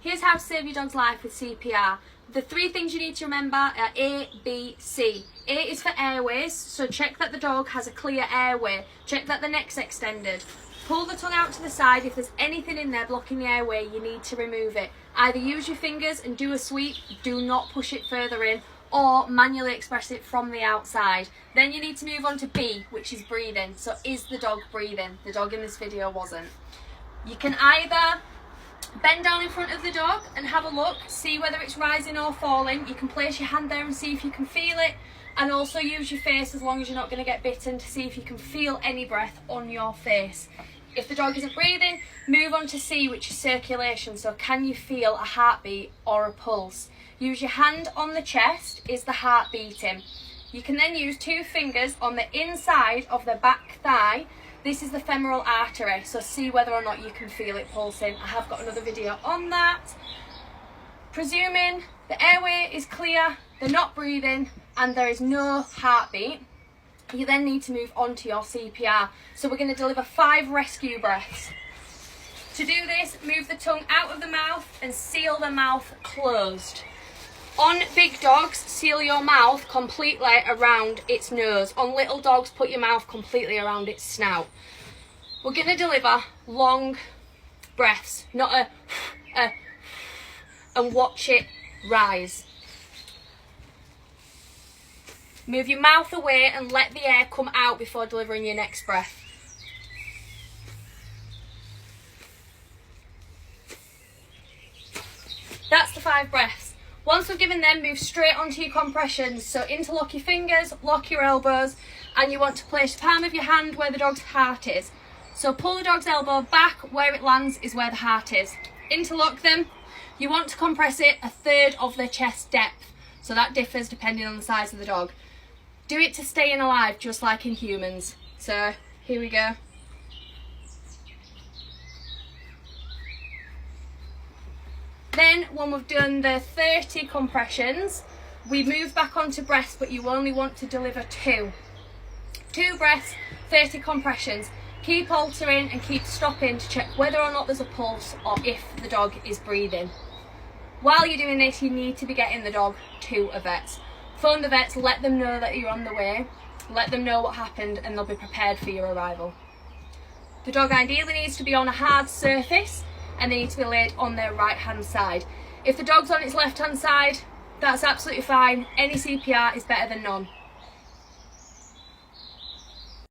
Here's how to save your dog's life with CPR. The three things you need to remember are A, B, C. A is for airways, so check that the dog has a clear airway. Check that the neck's extended. Pull the tongue out to the side. If there's anything in there blocking the airway, you need to remove it. Either use your fingers and do a sweep, do not push it further in, or manually express it from the outside. Then you need to move on to B, which is breathing. So is the dog breathing? The dog in this video wasn't. You can either bend down in front of the dog and have a look, see whether it's rising or falling. You can place your hand there and see if you can feel it, and also use your face, as long as you're not going to get bitten, to see if you can feel any breath on your face. If the dog isn't breathing, move on to C, which is circulation. So can you feel a heartbeat or a pulse? Use your hand on the chest, is the heart beating? You can then use two fingers on the inside of the back thigh. This is the femoral artery, so see whether or not you can feel it pulsing. I have got another video on that. Presuming the airway is clear, they're not breathing, and there is no heartbeat, you then need to move on to your CPR. So we're going to deliver 5 rescue breaths. To do this, move the tongue out of the mouth and seal the mouth closed. On big dogs, seal your mouth completely around its nose. On little dogs, put your mouth completely around its snout. We're going to deliver long breaths, not a, and watch it rise. Move your mouth away and let the air come out before delivering your next breath. That's the 5 breaths. Once we've given them, move straight onto your compressions. So interlock your fingers, lock your elbows, and you want to place the palm of your hand where the dog's heart is. So pull the dog's elbow back, where it lands is where the heart is. Interlock them. You want to compress it 1/3 of their chest depth. So that differs depending on the size of the dog. Do it to staying alive, just like in humans. So here we go. Then when we've done the 30 compressions, we move back onto breaths, but you only want to deliver 2. 2 breaths, 30 compressions. Keep altering and keep stopping to check whether or not there's a pulse or if the dog is breathing. While you're doing this, you need to be getting the dog to a vet. Phone the vets, let them know that you're on the way, let them know what happened, and they'll be prepared for your arrival. The dog ideally needs to be on a hard surface, and they need to be laid on their right hand side. If the dog's on its left hand side, that's absolutely fine. Any CPR is better than none.